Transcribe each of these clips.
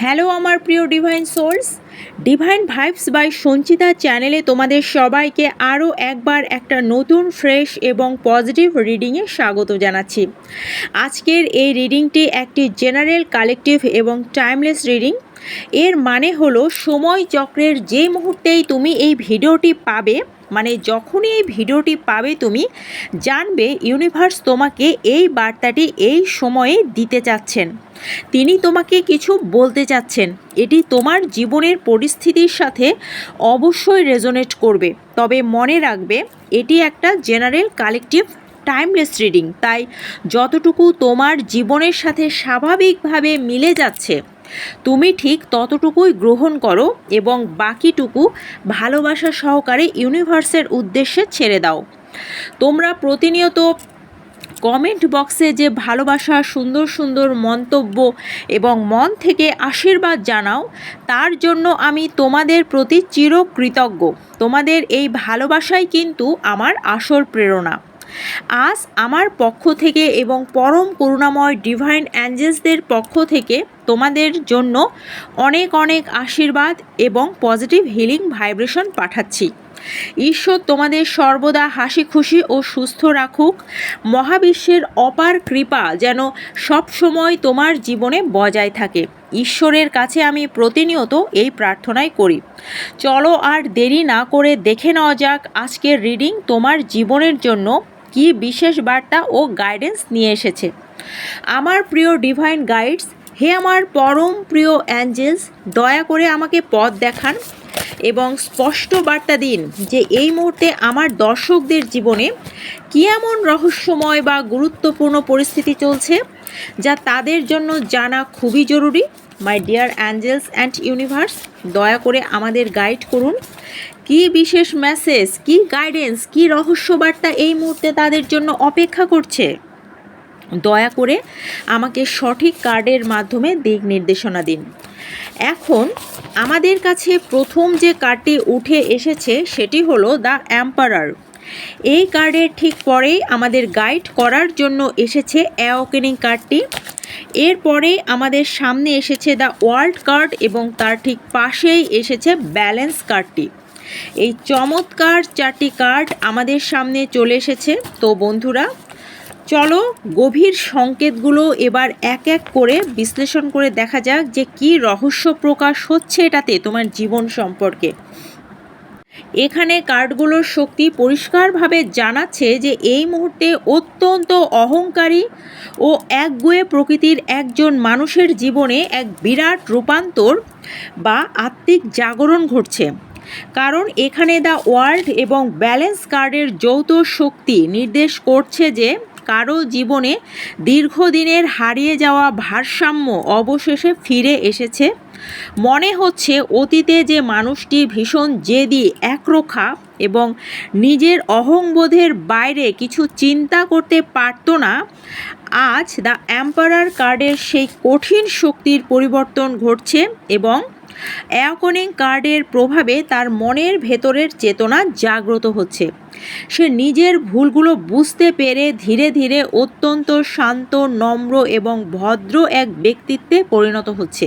Hello আমার প্রিয় divine souls, divine vibes by Sanchita চ্যানেলে তোমাদের সবাইকে আরও একবার একটা নতুন ফ্রেশ এবং পজিটিভ রিডিংয়ে স্বাগত জানাচ্ছি। আজকের এই রিডিংটি একটি জেনারেল কালেকটিভ এবং টাইমলেস রিডিং। এর মানে হলো সময় চক্রের যে মুহূর্তেই তুমি এই ভিডিওটি পাবে, মানে যখনই এই ভিডিওটি পাবে তুমি জানবে ইউনিভার্স তোমাকে এই বার্তাটি এই সময়ে দিতে চাচ্ছেন। তিনি তোমাকে কিছু বলতে চাচ্ছেন। এটি তোমার জীবনের পরিস্থিতির সাথে অবশ্যই রেজোনেট করবে। তবে মনে রাখবে এটি একটা জেনারেল কালেকটিভ টাইমলেস রিডিং, তাই যতটুকু তোমার জীবনের সাথে স্বাভাবিকভাবে মিলে যাচ্ছে তুমি ঠিক ততটুকুই গ্রহণ করো এবং বাকিটুকু ভালোবাসা সহকারে ইউনিভার্সের উদ্দেশ্যে ছেড়ে দাও। তোমরা প্রতিনিয়ত কমেন্ট বক্সে যে ভালোবাসা, সুন্দর সুন্দর মন্তব্য এবং মন থেকে আশীর্বাদ জানাও, তার জন্য আমি তোমাদের প্রতি চিরকৃতজ্ঞ। তোমাদের এই ভালোবাসাই কিন্তু আমার আসল প্রেরণা। আজ আমার পক্ষ থেকে এবং পরম করুণাময় ডিভাইন অ্যাঞ্জেলসদের পক্ষ থেকে তোমাদের জন্য অনেক অনেক আশীর্বাদ এবং পজিটিভ হিলিং ভাইব্রেশন পাঠাচ্ছি। ঈশ্বর তোমাদের সর্বদা হাসি খুশি ও সুস্থ রাখুক। মহাবিশ্বের অপার কৃপা যেন সব সময় তোমার জীবনে বজায় থাকে। ঈশ্বরের কাছে আমি প্রতিনিয়ত এই প্রার্থনাই করি। চলো আর দেরি না করে দেখে নেওয়া যাক আজকের রিডিং তোমার জীবনের জন্য কি বিশেষ বার্তা ও গাইডেন্স নিয়ে এসেছে। আমার প্রিয় ডিভাইন গাইডস, হে আমার পরম প্রিয় অ্যাঞ্জেলস, দয়া করে আমাকে পথ দেখান এবং স্পষ্ট বার্তা দিন যে এই মুহূর্তে আমার দর্শকদের জীবনে কী এমন রহস্যময় বা গুরুত্বপূর্ণ পরিস্থিতি চলছে যা তাদের জন্য জানা খুবই জরুরি। My dear angels and universe, দয়া করে আমাদের গাইড করুন। কি বিশেষ মেসেজ, কি গাইডেন্স, কি রহস্যবার্তা এই মুহূর্তে তাদের জন্য অপেক্ষা করছে? দয়া করে আমাকে সঠিক কার্ডের মাধ্যমে দিক নির্দেশনা দিন। এখন আমাদের কাছে প্রথম যে কার্ডটি উঠে এসেছে সেটি হলো দ্য এম্পারার। এই কার্ডের ঠিক পরেই আমাদের গাইড করার জন্য এসেছে অ্যাওয়েকেনিং কার্ডটি। এরপরে আমাদের সামনে এসেছে দ্য ওয়ার্ল্ড কার্ড এবং তার ঠিক পাশেই এসেছে ব্যালেন্স কার্ডটি। এই চমৎকার চারটি কার্ড আমাদের সামনে চলে এসেছে। তো বন্ধুরা, চলো গভীর সংকেতগুলো এবার এক এক করে বিশ্লেষণ করে দেখা যাক যে কি রহস্য প্রকাশ হচ্ছে এটাতে তোমার জীবন সম্পর্কে। এখানে কার্ডগুলোর শক্তি পরিষ্কারভাবে জানাচ্ছে যে এই মুহূর্তে অত্যন্ত অহংকারী ও একগুঁয়ে প্রকৃতির একজন মানুষের জীবনে এক বিরাট রূপান্তর বা আত্মিক জাগরণ ঘটছে। কারণ এখানে দ্য ওয়ার্ল্ড এবং ব্যালেন্স কার্ডের যৌথ শক্তি নির্দেশ করছে যে কারো জীবনে দীর্ঘদিনের হারিয়ে যাওয়া ভারসাম্য অবশেষে ফিরে এসেছে। মনে হচ্ছে অতীতে যে মানুষটি ভীষণ জেদি, একরোখা এবং নিজের অহংবোধের বাইরে কিছু চিন্তা করতে পারত না, আজ দ্য এম্পারার কার্ডের সেই কঠিন শক্তির পরিবর্তন ঘটছে এবং অ্যাওয়েকেনিং কার্ডের প্রভাবে তার মনের ভেতরের চেতনা জাগ্রত হচ্ছে। সে নিজের ভুলগুলো বুঝতে পেরে ধীরে ধীরে অত্যন্ত শান্ত, নম্র এবং ভদ্র এক ব্যক্তিত্বে পরিণত হচ্ছে।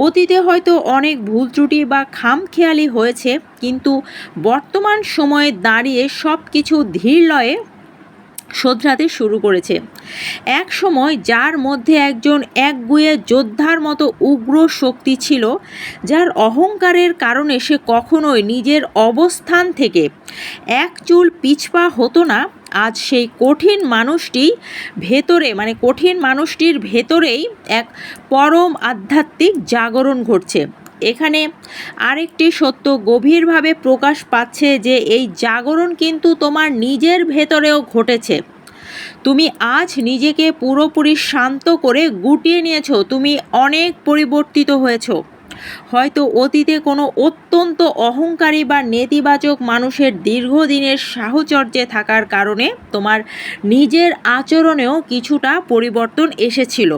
অতীতে হয়তো অনেক ভুল ত্রুটি বা খামখেয়ালি হয়েছে, কিন্তু বর্তমান সময়ে দাঁড়িয়ে সব কিছু ধীর লয়ে শোধরাতে শুরু করেছে। এক সময় যার মধ্যে একজন একগুঁয়ে যোদ্ধার মতো উগ্র শক্তি ছিল, যার অহংকারের কারণে সে কখনোই নিজের অবস্থান থেকে এক চুল পিছপা হতো না, আজ সেই কঠিন মানুষটির ভেতরেই এক পরম আধ্যাত্মিক জাগরণ ঘটছে। এখানে আরেকটি সত্য গভীরভাবে প্রকাশ পাচ্ছে যে এই জাগরণ কিন্তু তোমার নিজের ভেতরেও ঘটেছে। তুমি আজ নিজেকে পুরোপুরি শান্ত করে গুটিয়ে নিয়েছো। তুমি অনেক পরিবর্তিত হয়েছো। হয়তো অতীতে কোনো অত্যন্ত অহংকারী বা নেতিবাচক মানুষের দীর্ঘদিনের সাহচর্যে থাকার কারণে তোমার নিজের আচরণেও কিছুটা পরিবর্তন এসেছিল।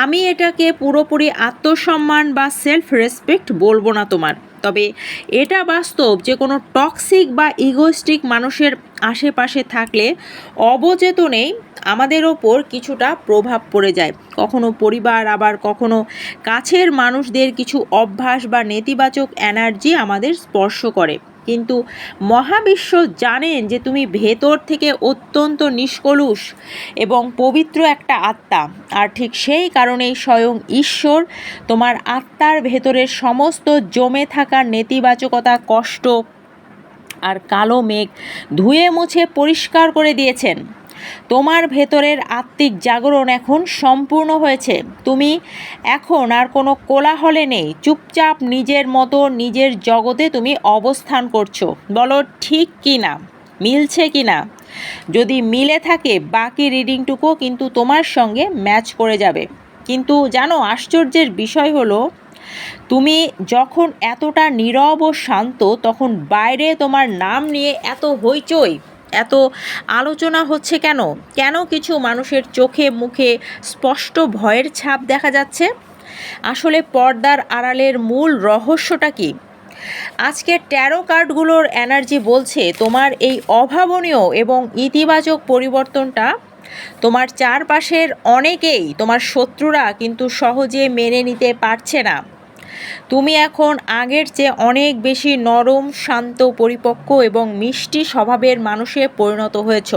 আমি এটাকে পুরোপুরি আত্মসম্মান বা সেলফ রেসপেক্ট বলবো না তোমার, তবে এটা বাস্তব যে কোনো টক্সিক বা ইগোস্টিক মানুষের আশেপাশে থাকলে অবচেতনেই আমাদের ওপর কিছুটা প্রভাব পড়ে যায়। কখনো পরিবার, আবার কখনো কাছের মানুষদের কিছু অভ্যাস বা নেতিবাচক এনার্জি আমাদের স্পর্শ করে। কিন্তু মহাবিশ্ব জানেন যে তুমি ভেতর থেকে অত্যন্ত নিষ্কলুষ এবং পবিত্র একটা আত্মা, আর ঠিক সেই কারণেই স্বয়ং ঈশ্বর তোমার আত্মার ভেতরের সমস্ত জমে থাকা নেতিবাচকতা, কষ্ট আর কালো মেঘ ধুয়ে মুছে পরিষ্কার করে দিয়েছেন। তোমার ভেতরের আত্মিক জাগরণ এখন সম্পূর্ণ হয়েছে। তুমি এখন আর কোনো কোলাহলে নেই, চুপচাপ নিজের মতো নিজের জগতে তুমি অবস্থান করছো। বলো ঠিক কি না, মিলছে কি না? যদি মিলে থাকে বাকি রিডিংটুকু কিন্তু তোমার সঙ্গে ম্যাচ করে যাবে। কিন্তু জানো, আশ্চর্যের বিষয় হলো তুমি যখন এতটা নীরব ও শান্ত, তখন বাইরে তোমার নাম নিয়ে এত হইচই, এত আলোচনা হচ্ছে কেন? কেন কিছু মানুষের চোখে মুখে স্পষ্ট ভয়ের ছাপ দেখা যাচ্ছে? আসলে পর্দার আড়ালের মূল রহস্যটা কি? আজকের ট্যারো কার্ডগুলোর এনার্জি বলছে তোমার এই অভাবনীয় এবং ইতিবাচক পরিবর্তনটা তোমার চারপাশের অনেকেই, তোমার শত্রুরা কিন্তু সহজে মেনে নিতে পারছে না। তুমি এখন আগের চেয়ে অনেক বেশি নরম, শান্ত, পরিপক্ক এবং মিষ্টি স্বভাবের মানুষে পরিণত হয়েছ।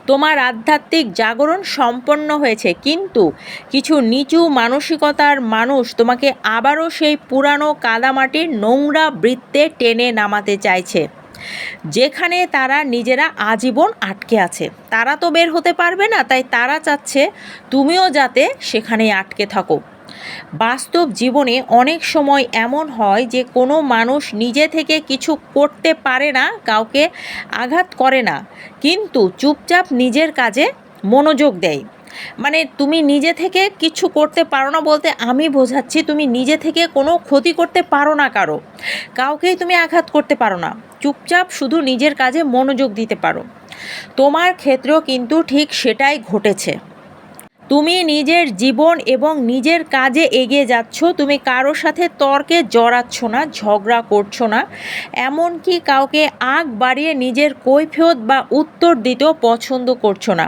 তোমার আধ্যাত্মিক জাগরণ সম্পন্ন হয়েছে, কিন্তু কিছু নিচু মানসিকতার মানুষ তোমাকে আবারও সেই পুরানো কাদামাটির নোংরা বৃত্তে টেনে নামাতে চাইছে, যেখানে তারা নিজেরা আজীবন আটকে আছে। তারা তো বের হতে পারবে না, তাই তারা চাচ্ছে তুমিও যাতে সেখানেই আটকে থাকো। বাস্তব জীবনে অনেক সময় এমন হয় যে কোনো মানুষ নিজে থেকে কিছু করতে পারে না, কাউকে আঘাত করে না, কিন্তু চুপচাপ নিজের কাজে মনোযোগ দেয়। মানে তুমি নিজে থেকে কিছু করতে পারো না বলতে আমি বোঝাচ্ছি, তুমি নিজে থেকে কোনো ক্ষতি করতে পারো না, কাউকেই তুমি আঘাত করতে পারো না, চুপচাপ শুধু নিজের কাজে মনোযোগ দিতে পারো। তোমার ক্ষেত্রেও কিন্তু ঠিক সেটাই ঘটেছে। তুমি নিজের জীবন এবং নিজের কাজে এগিয়ে যাচ্ছ। তুমি কারোর সাথে তর্কে জড়াচ্ছ না, ঝগড়া করছো না, এমনকি কাউকে আগ বাড়িয়ে নিজের কৈফিয়ত বা উত্তর দিতেও পছন্দ করছো না।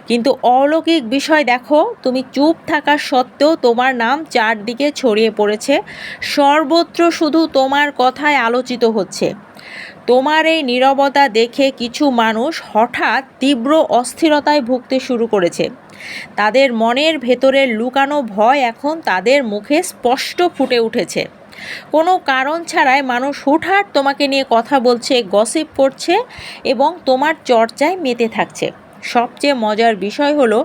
কিন্তু অলৌকিক বিষয় দেখো, তুমি চুপ থাকা সত্ত্বেও তোমার নাম চারদিকে ছড়িয়ে পড়েছে, সর্বত্র শুধু তোমার কথায় আলোচিত হচ্ছে। তোমার এই নীরবতা দেখে কিছু মানুষ হঠাৎ তীব্র অস্থিরতায় ভুগতে শুরু করেছে। তাদের মনের ভেতরের লুকানো ভয় এখন তাদের মুখে স্পষ্ট ফুটে উঠেছে। কোনো কারণ ছাড়াই মানুষ হুটহাট তোমাকে নিয়ে কথা বলছে, গসিপ করছে এবং তোমার চর্চায় মেতে থাকছে। সবচেয়ে মজার বিষয় হলো,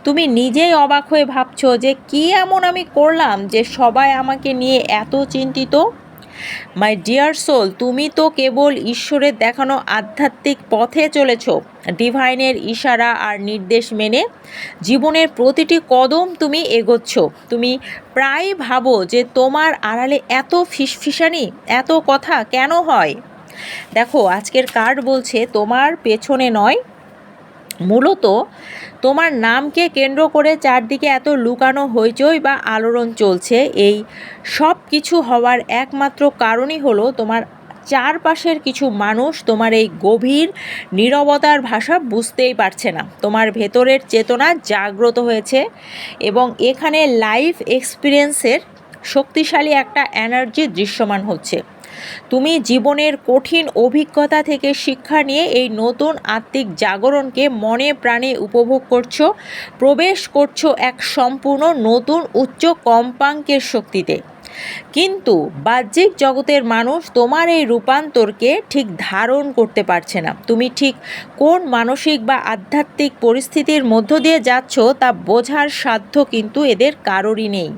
তুমি নিজেই অবাক হয়ে ভাবছো যে কী এমন আমি করলাম যে সবাই আমাকে নিয়ে এত চিন্তিত। মাই ডিয়ার সোল, তুমি তো কেবল ঈশ্বরের দেখানো আধ্যাত্মিক পথে চলেছ। ডিভাইনের ইশারা আর নির্দেশ মেনে জীবনের প্রতিটি কদম তুমি এগোচ্ছ। তুমি প্রায় ভাবো যে তোমার আড়ালে এত ফিসফিসানি, এত কথা কেন হয়। দেখো, আজকের কার্ড বলছে তোমার পেছনে নয়, মূলত তোমার নামকে কেন্দ্র করে চারদিকে এত লুকানো হইচই বা আলোড়ন চলছে। এই সব কিছু হওয়ার একমাত্র কারণই হলো তোমার চারপাশের কিছু মানুষ তোমার এই গভীর নীরবতার ভাষা বুঝতেই পারছে না। তোমার ভেতরের চেতনা জাগ্রত হয়েছে এবং এখানে লাইফ এক্সপিরিয়েন্সের শক্তিশালী একটা এনার্জি দৃশ্যমান হচ্ছে। তুমি জীবনের কঠিন অভিজ্ঞতা থেকে শিক্ষা নিয়ে এই নতুন আত্মিক জাগরণকে মনে প্রাণে উপভোগ করছো, প্রবেশ করছো এক সম্পূর্ণ নতুন উচ্চ কম্পাঙ্কের শক্তিতে। কিন্তু বাহ্যিক জগতের মানুষ তোমার এই রূপান্তরকে ঠিক ধারণ করতে পারছে না। তুমি ঠিক কোন মানসিক বা আধ্যাত্মিক পরিস্থিতির মধ্য দিয়ে যাচ্ছ তা বোঝার সাধ্য কিন্তু এদের কারোরই নেই।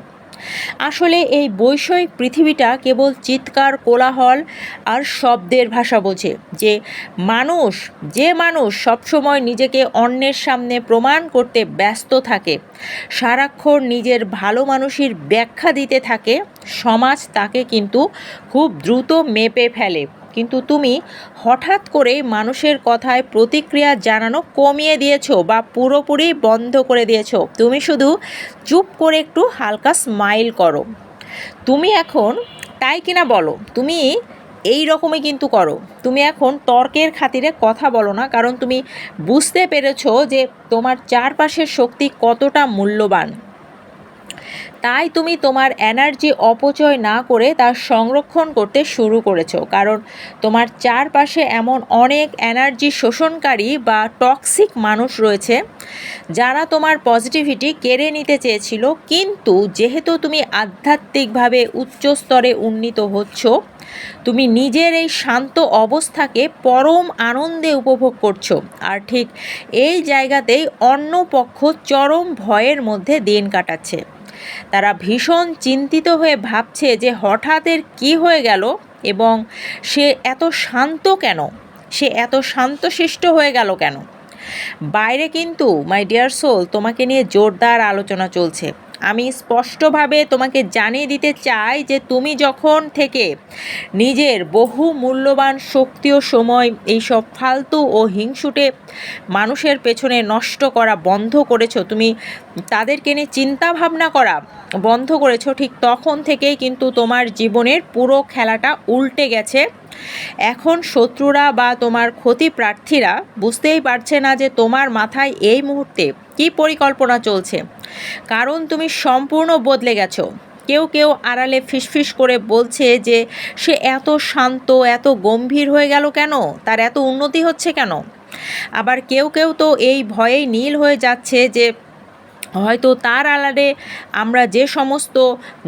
আসলে এই বৈষয়িক পৃথিবীটা কেবল চিৎকার, কোলাহল আর শব্দের ভাষা বোঝে। যে মানুষ সবসময় নিজেকে অন্যের সামনে প্রমাণ করতে ব্যস্ত থাকে, সারাক্ষণ নিজের ভালো মানুষের ব্যাখ্যা দিতে থাকে, সমাজ তাকে কিন্তু খুব দ্রুত মেপে ফেলে। কিন্তু তুমি হঠাৎ করে মানুষের কথায় প্রতিক্রিয়া জানানো কমিয়ে দিয়েছো বা পুরোপুরি বন্ধ করে দিয়েছো। তুমি শুধু চুপ করে একটু হালকা স্মাইল করো। তুমি এখন তাই কিনা বলো, তুমি এই রকমই কিন্তু করো। তুমি এখন তর্কের খাতিরে কথা বলো না, কারণ তুমি বুঝতে পেরেছো যে তোমার চারপাশের শক্তি কতটা মূল্যবান। তাই তুমি তোমার এনার্জি অপচয় না করে তার সংরক্ষণ করতে শুরু করেছো, কারণ তোমার চারপাশে এমন অনেক এনার্জি শোষণকারী বা টক্সিক মানুষ রয়েছে যারা তোমার পজিটিভিটি কেড়ে নিতে চেয়েছিল। কিন্তু যেহেতু তুমি আধ্যাত্মিকভাবে উচ্চ স্তরে উন্নীত হচ্ছ, তুমি নিজের এই শান্ত অবস্থাকে পরম আনন্দে উপভোগ করছো। আর ঠিক এই জায়গাতেই অন্য পক্ষ চরম ভয়ের মধ্যে দিন কাটাচ্ছে। তারা ভীষণ চিন্তিত হয়ে ভাবছে যে হঠাৎ এর কী হয়ে গেল এবং সে এত শান্ত কেন, সে এত শান্তশিষ্ট হয়ে গেল কেন। বাইরে কিন্তু মাই ডিয়ার সোল তোমাকে নিয়ে জোরদার আলোচনা চলছে। আমি স্পষ্টভাবে তোমাকে জানিয়ে দিতে চাই যে তুমি যখন থেকে নিজের বহু মূল্যবান শক্তি ও সময় এইসব ফালতু ও হিংসুটে মানুষের পেছনে নষ্ট করা বন্ধ করেছো, তুমি তাদেরকে নিয়ে চিন্তা ভাবনা করা বন্ধ করেছো, ঠিক তখন থেকেই কিন্তু তোমার জীবনের পুরো খেলাটা উল্টে গেছে। এখন শত্রুরা বা তোমার ক্ষতি প্রার্থীরা বুঝতেই পারছে না যে তোমার মাথায় এই মুহূর্তে কী পরিকল্পনা চলছে, কারণ তুমি সম্পূর্ণ বদলে গেছো। কেউ কেউ আড়ালে ফিসফিস করে বলছে যে সে এত শান্ত, এত গম্ভীর হয়ে গেল কেন, তার এত উন্নতি হচ্ছে কেন। আবার কেউ কেউ তো এই ভয়েই নীল হয়ে যাচ্ছে যে হয়তো তার আড়ালে আমরা যে সমস্ত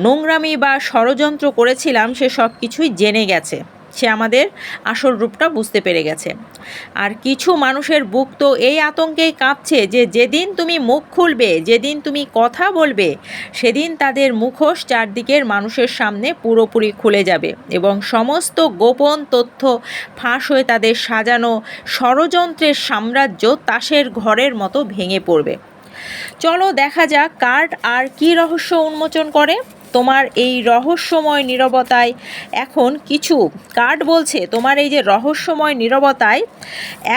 নোংরামি বা ষড়যন্ত্র করেছিলাম সে সব কিছুই জেনে গেছে, সে আমাদের আসল রূপটা বুঝতে পেরে গেছে। আর কিছু মানুষের বুক তো এই আতঙ্কেই কাঁপছে যে যেদিন তুমি মুখ খুলবে, যেদিন তুমি কথা বলবে, সেদিন তাদের মুখোশ চারদিকের মানুষের সামনে পুরোপুরি খুলে যাবে এবং সমস্ত গোপন তথ্য ফাঁস হয়ে তাদের সাজানো ষড়যন্ত্রের সাম্রাজ্য তাসের ঘরের মতো ভেঙে পড়বে। চলো দেখা যাক কার্ড আর কী রহস্য উন্মোচন করে। তোমার এই রহস্যময় নীরবতায় এখন কিছু কার্ড বলছে, তোমার এই যে রহস্যময় নীরবতায়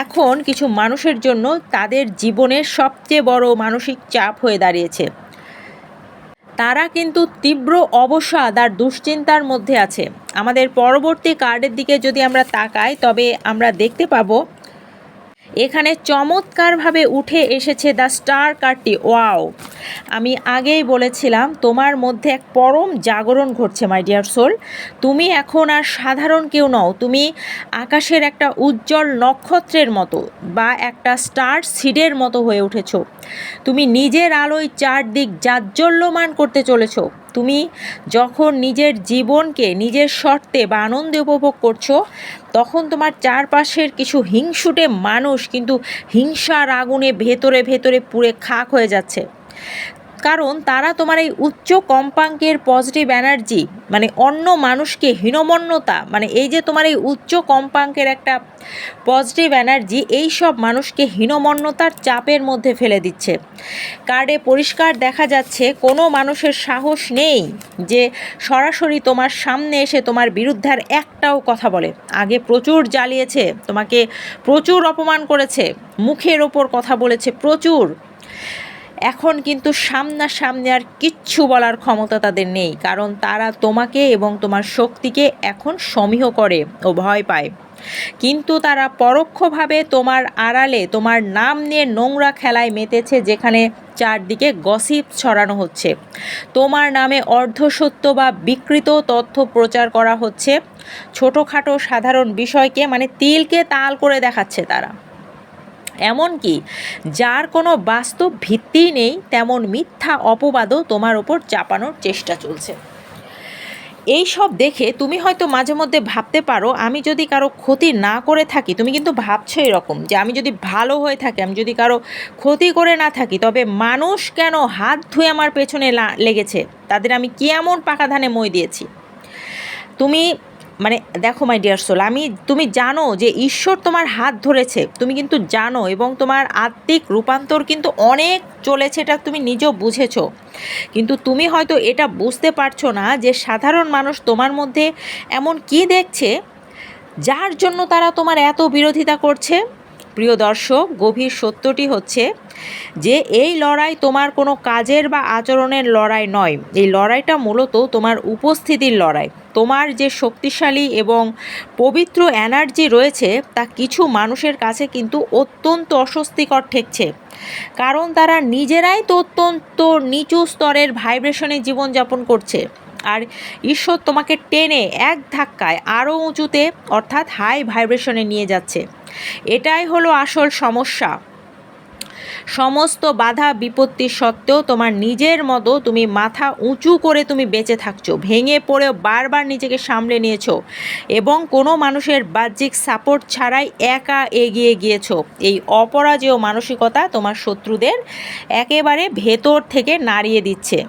এখন কিছু মানুষের জন্য তাদের জীবনের সবচেয়ে বড় মানসিক চাপ হয়ে দাঁড়িয়েছে। তারা কিন্তু তীব্র অবসাদ আর দুশ্চিন্তার মধ্যে আছে। আমাদের পরবর্তী কার্ডের দিকে যদি আমরা তাকাই, তবে আমরা দেখতে পাবো এখানে চমৎকারভাবে উঠে এসেছে দ্য স্টার কার্ডটি। ওয়াও, আমি আগেই বলেছিলাম তোমার মধ্যে এক পরম জাগরণ ঘটছে মাই ডিয়ার সোল। তুমি এখন আর সাধারণ কেউ নও, তুমি আকাশের একটা উজ্জ্বল নক্ষত্রের মতো বা একটা স্টার সিডের মতো হয়ে উঠেছো। তুমি নিজের আলোয় চারদিক জাজ্জল্যমান করতে চলেছো। তুমি যখন নিজের জীবনকে নিজের শর্তে বা আনন্দে উপভোগ করছো, তখন তোমার চারপাশের কিছু হিংসুটে মানুষ কিন্তু হিংসার আগুনে ভেতরে ভেতরে পুড়ে খাক হয়ে যাচ্ছে, কারণ তারা তোমার এই উচ্চ কম্পাঙ্কের পজিটিভ এনার্জি, মানে অন্য মানুষকে হীনমন্যতা, মানে এই যে তোমার এই উচ্চ কম্পাঙ্কের একটা পজিটিভ এনার্জি এই সব মানুষকে হীনমন্যতার চাপের মধ্যে ফেলে দিচ্ছে। কার্ডে পরিষ্কার দেখা যাচ্ছে কোনো মানুষের সাহস নেই যে সরাসরি তোমার সামনে এসে তোমার বিরুদ্ধে আর একটাও কথা বলে। আগে প্রচুর জ্বালিয়েছে, তোমাকে প্রচুর অপমান করেছে, মুখের ওপর কথা বলেছে প্রচুর। এখন কিন্তু সামনাসামনি আর কিচ্ছু বলার ক্ষমতা তাদের নেই, কারণ তারা তোমাকে এবং তোমার শক্তিকে এখন সমীহ করে ও ভয় পায়। কিন্তু তারা পরোক্ষভাবে তোমার আড়ালে তোমার নাম নিয়ে নোংরা খেলায় মেতেছে, যেখানে চারদিকে গসিপ ছড়ানো হচ্ছে, তোমার নামে অর্ধসত্য বা বিকৃত তথ্য প্রচার করা হচ্ছে। ছোটোখাটো সাধারণ বিষয়কে মানে তিলকে তাল করে দেখাচ্ছে তারা। এমনকি যার কোনো বাস্তব ভিত্তি নেই তেমন মিথ্যা অপবাদও তোমার ওপর চাপানোর চেষ্টা চলছে। এই সব দেখে তুমি হয়তো মাঝে মধ্যে ভাবতে পারো, আমি যদি কারো ক্ষতি না করে থাকি, তুমি কিন্তু ভাবছো এরকম যে আমি যদি ভালো হয়ে থাকি, আমি যদি কারো ক্ষতি করে না থাকি, তবে মানুষ কেন হাত ধুয়ে আমার পেছনে লেগেছে, তাদের আমি কি এমন পাকা ধানে মই দিয়েছি। তুমি মানে দেখো মাই ডিয়ার সোল, তুমি জানো যে ঈশ্বর তোমার হাত ধরেছে, তুমি কিন্তু জানো, এবং তোমার আত্মিক রূপান্তর কিন্তু অনেক চলেছে, এটা তুমি নিজেও বুঝেছো। কিন্তু তুমি হয়তো এটা বুঝতে পারছো না যে সাধারণ মানুষ তোমার মধ্যে এমন কি দেখছে যার জন্য তারা তোমার এত বিরোধিতা করছে। প্রিয় দর্শক, গভীর সত্যটি হচ্ছে যে এই লড়াই তোমার কোনো কাজের বা আচরণের লড়াই নয়। এই লড়াইটা মূলত তোমার উপস্থিতির লড়াই। তোমার যে শক্তিশালী এবং পবিত্র এনার্জি রয়েছে তা কিছু মানুষের কাছে কিন্তু অত্যন্ত অস্বস্তিকর ঠেকছে, কারণ তারা নিজেরাই তো অত্যন্ত নিচু স্তরের ভাইব্রেশনে জীবনযাপন করছে। আর ঈশ্বর তোমাকে টেনে এক ধাক্কায় আরও উঁচুতে অর্থাৎ হাই ভাইব্রেশনে নিয়ে যাচ্ছে। এটাই হলো আসল সমস্যা। সমস্ত বাধা বিপত্তি সত্ত্বেও তোমার নিজের মতো তুমি মাথা উঁচু করে তুমি বেঁচে থাকছো, ভেঙে পড়েও বারবার নিজেকে সামলে নিয়েছো এবং কোনো মানুষের বাহ্যিক সাপোর্ট ছাড়াই একা এগিয়ে গিয়েছো। এই অপরাজেয় মানসিকতা তোমার শত্রুদের একেবারে ভেতর থেকে নাড়িয়ে দিচ্ছে।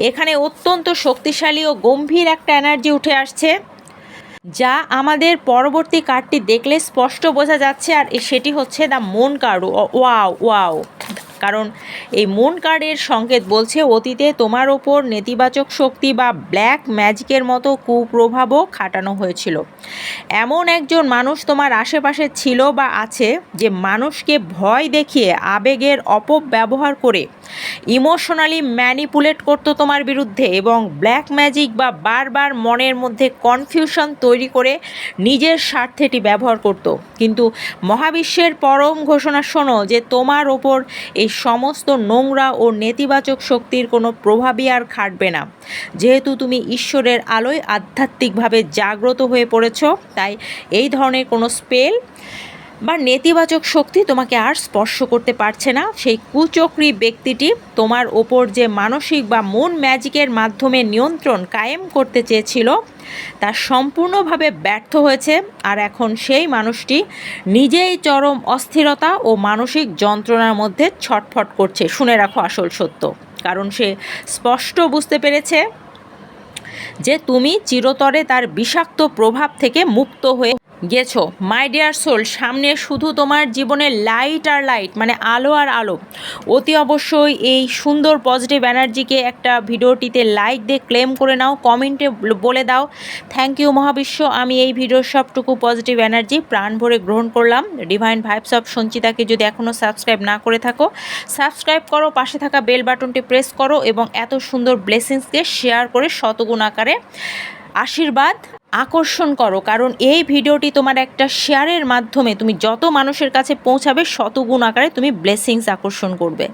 এখানে অত্যন্ত শক্তিশালী ও গম্ভীর একটা এনার্জি উঠে আসছে, যা আমাদের পরবর্তী কার্ডটি দেখলে স্পষ্ট বোঝা যাচ্ছে। আর সেটি হচ্ছে the moon card. Wow wow, কারণ এই মুন কার্ডের সংকেত বলছে অতীতে তোমার ওপর নেতিবাচক শক্তি বা ব্ল্যাক ম্যাজিকের মতো কুপ্রভাবও খাটানো হয়েছিল। এমন একজন মানুষ তোমার আশেপাশে ছিল বা আছে যে মানুষকে ভয় দেখিয়ে আবেগের অপব্যবহার করে ইমোশনালি ম্যানিপুলেট করতো তোমার বিরুদ্ধে এবং ব্ল্যাক ম্যাজিক বা বারবার মনের মধ্যে কনফিউশন তৈরি করে নিজের স্বার্থেটি ব্যবহার করত। কিন্তু মহাবিশ্বের পরম ঘোষণা শোনো যে তোমার ওপর এই সমস্ত নোংরা ও নেতিবাচক শক্তির কোনো প্রভাবই আর খাটবে না। যেহেতু তুমি ঈশ্বরের আলোয় আধ্যাত্মিকভাবে জাগ্রত হয়ে পড়েছ, তাই এই ধরনের কোনো স্পেল বা নেতিবাচক শক্তি তোমাকে আর স্পর্শ করতে পারছে না। সেই কুচক্রী ব্যক্তিটি তোমার ওপর যে মানসিক বা মন ম্যাজিকের মাধ্যমে নিয়ন্ত্রণ কায়েম করতে চেয়েছিল তা সম্পূর্ণভাবে ব্যর্থ হয়েছে। আর এখন সেই মানুষটি নিজেই চরম অস্থিরতা ও মানসিক যন্ত্রণার মধ্যে ছটফট করছে। শুনে রাখো আসল সত্য, কারণ সে স্পষ্ট বুঝতে পেরেছে যে তুমি চিরতরে তার বিষাক্ত প্রভাব থেকে মুক্ত হয়ে গেছো। মাই ডিয়ার সোল, সামনে শুধু তোমার জীবনে লাইট আর লাইট, মানে আলো আর আলো। অতি অবশ্যই এই সুন্দর পজিটিভ এনার্জিকে একটা ভিডিওটিতে লাইক দিয়ে ক্লেম করে নাও, কমেন্টে বলে দাও থ্যাংক ইউ মহাবিশ্ব, আমি এই ভিডিওর সবটুকু পজিটিভ এনার্জি প্রাণ ভরে গ্রহণ করলাম। ডিভাইন ভাইবস অফ সঞ্চিতাকে যদি এখনও সাবস্ক্রাইব না করে থাকো, সাবস্ক্রাইব করো, পাশে থাকা বেল বাটনটি প্রেস করো এবং এত সুন্দর ব্লেসিংসকে শেয়ার করে শতগুণ আকারে আশীর্বাদ আকর্ষণ করো, কারণ এই ভিডিওটি তোমার একটা শেয়ারের মাধ্যমে তুমি যত মানুষের কাছে পৌঁছাবে শতগুণ আকারে তুমি ব্লেসিংস আকর্ষণ করবে।